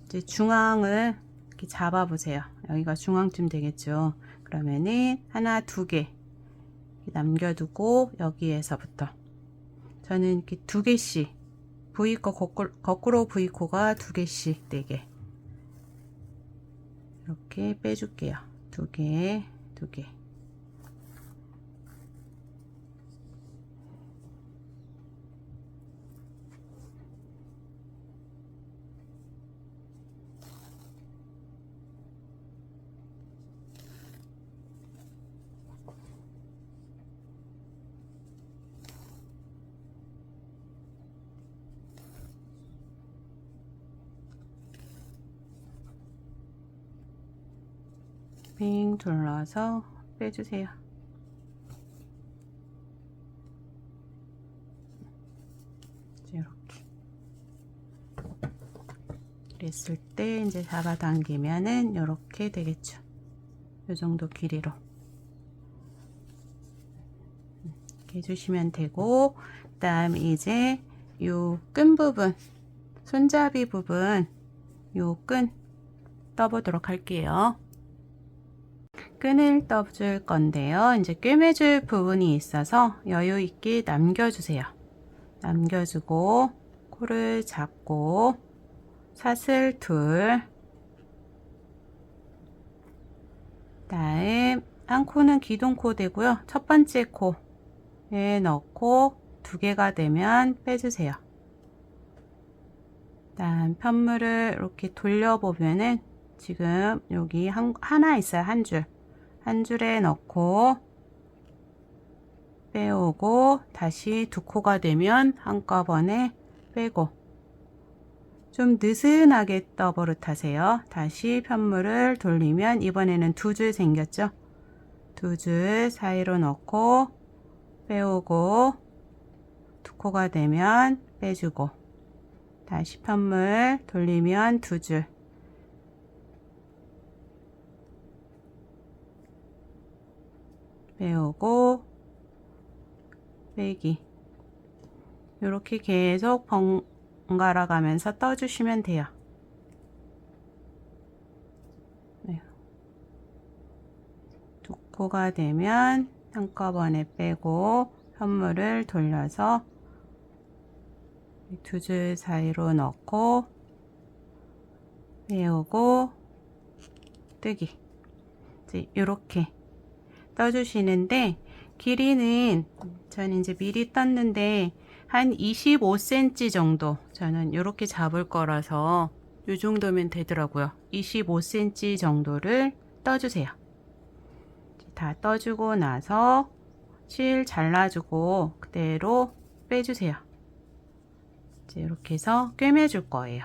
이제 중앙을 이렇게 잡아 보세요. 여기가 중앙쯤 되겠죠. 그러면은 하나, 2개 남겨두고 여기에서부터 저는 이렇게 2개씩 V코 거꾸로 V코가 2개씩 4개 이렇게 빼줄게요. 2개, 2개. 빙 둘러서 빼주세요. 이렇게 그랬을 때 이제 잡아당기면은 이렇게 되겠죠. 이 정도 길이로 이렇게 해주시면 되고, 그다음 이제 요 끈 부분, 손잡이 부분, 요 끈 떠보도록 할게요. 끈을 떠줄 건데요. 이제 꿰매줄 부분이 있어서 여유 있게 남겨주세요. 남겨주고 코를 잡고 사슬 둘, 다음 한 코는 기둥코 되고요. 첫 번째 코에 넣고 2개가 되면 빼주세요. 다음 편물을 이렇게 돌려보면은 지금 여기 하나 있어요. 한 줄에 넣고 빼오고 다시 2코가 되면 한꺼번에 빼고 좀 느슨하게 떠버릇하세요. 다시 편물을 돌리면 이번에는 2줄 생겼죠. 2줄 사이로 넣고 빼오고 2코가 되면 빼주고 다시 편물 돌리면 2줄 빼오고 빼기 이렇게 계속 번갈아 가면서 떠주시면 돼요. 네. 2코가 되면 한꺼번에 빼고 편물을 돌려서 2줄 사이로 넣고 빼오고 뜨기 이제 이렇게 떠주시는데, 길이는 저는 이제 미리 떴는데 한 25cm 정도 저는 이렇게 잡을 거라서 이 정도면 되더라고요. 25cm 정도를 떠주세요. 다 떠주고 나서 실 잘라주고 그대로 빼주세요. 이제 이렇게 해서 꿰매줄 거예요.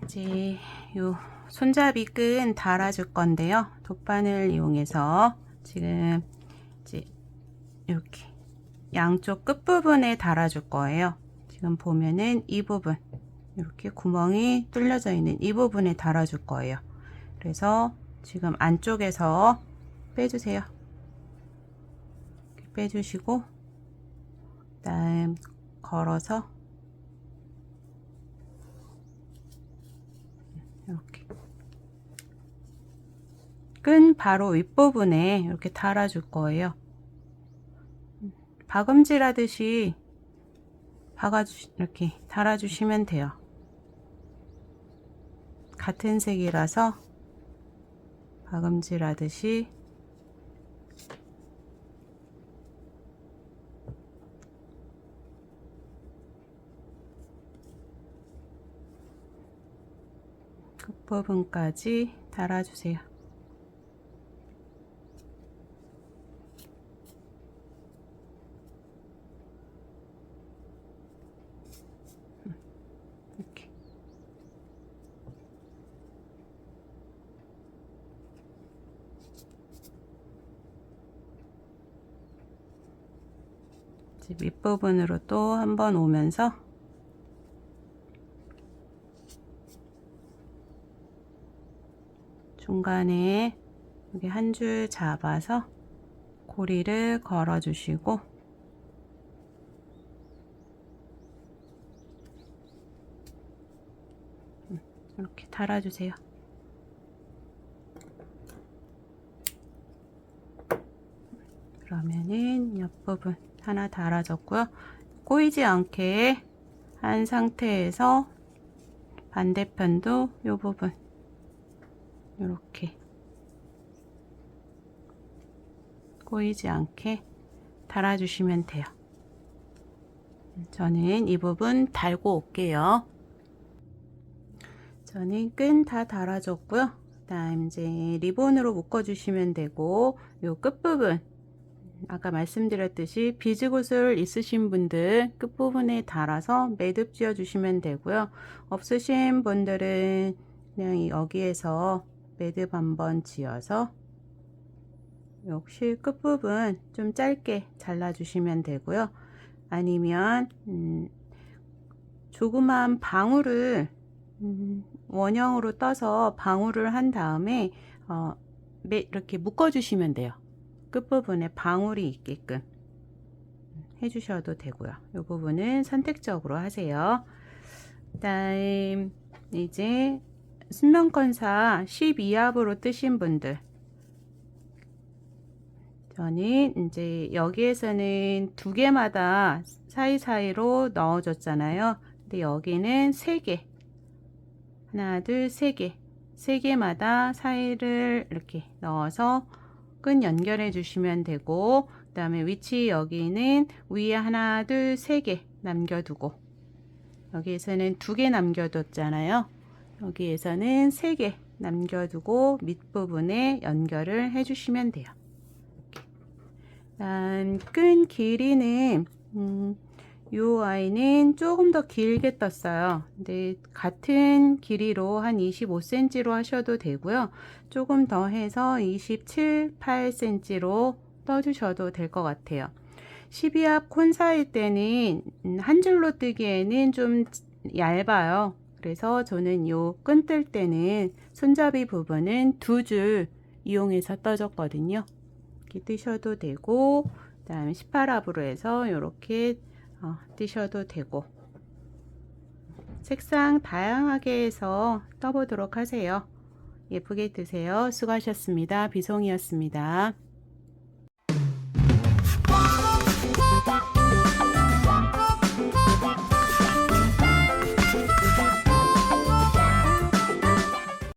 이제 요 손잡이 끈 달아줄 건데요. 돗바늘 이용해서 지금 이제 이렇게 양쪽 끝부분에 달아줄 거예요. 지금 보면은 이 부분 이렇게 구멍이 뚫려져 있는 이 부분에 달아줄 거예요. 그래서 지금 안쪽에서 빼주세요. 이렇게 빼주시고 그다음 걸어서 이렇게 끈 바로 윗부분에 이렇게 달아줄 거예요. 박음질 하듯이 이렇게 달아주시면 돼요. 같은 색이라서 박음질 하듯이 끝부분까지 달아주세요. 이렇게. 이제 밑부분으로 또 한번 오면서 중간에 여기 한 줄 잡아서 고리를 걸어 주시고 이렇게 달아주세요. 그러면은 옆부분 하나 달아줬고요. 꼬이지 않게 한 상태에서 반대편도 이 부분 이렇게 꼬이지 않게 달아주시면 돼요. 저는 이 부분 달고 올게요. 저는 끈 다 달아줬고요. 그다음 이제 리본으로 묶어주시면 되고, 요 끝부분 아까 말씀드렸듯이 비즈굿을 있으신 분들 끝부분에 달아서 매듭 지어 주시면 되고요. 없으신 분들은 그냥 여기에서 매듭 한번 지어서 역시 끝부분 좀 짧게 잘라 주시면 되고요. 아니면 조그만 방울을 원형으로 떠서 방울을 한 다음에 이렇게 묶어 주시면 돼요. 끝부분에 방울이 있게끔 해주셔도 되고요. 이 부분은 선택적으로 하세요. 그다음 이제 순면건사 12합으로 뜨신 분들, 저는 이제 여기에서는 두 개마다 사이사이로 넣어줬잖아요. 근데 여기는 3개, 하나 둘 3개, 3개마다 사이를 이렇게 넣어서 끈 연결해 주시면 되고, 그 다음에 위치 여기는 위에 하나 둘 3개 남겨두고, 여기에서는 2개 남겨뒀잖아요. 여기에서는 3개 남겨두고 밑부분에 연결을 해 주시면 돼요. 끈 길이는 요 아이는 조금 더 길게 떴어요. 근데 같은 길이로 한 25cm로 하셔도 되고요. 조금 더 해서 27, 8cm로 떠주셔도 될 것 같아요. 12합 콘사일 때는 한 줄로 뜨기에는 좀 얇아요. 그래서 저는 요 끈 뜰 때는 손잡이 부분은 2줄 이용해서 떠줬거든요. 이렇게 뜨셔도 되고, 그 다음에 18합으로 해서 이렇게 뜨셔도 되고, 색상 다양하게 해서 떠보도록 하세요. 예쁘게 뜨세요. 수고하셨습니다. 비송이었습니다.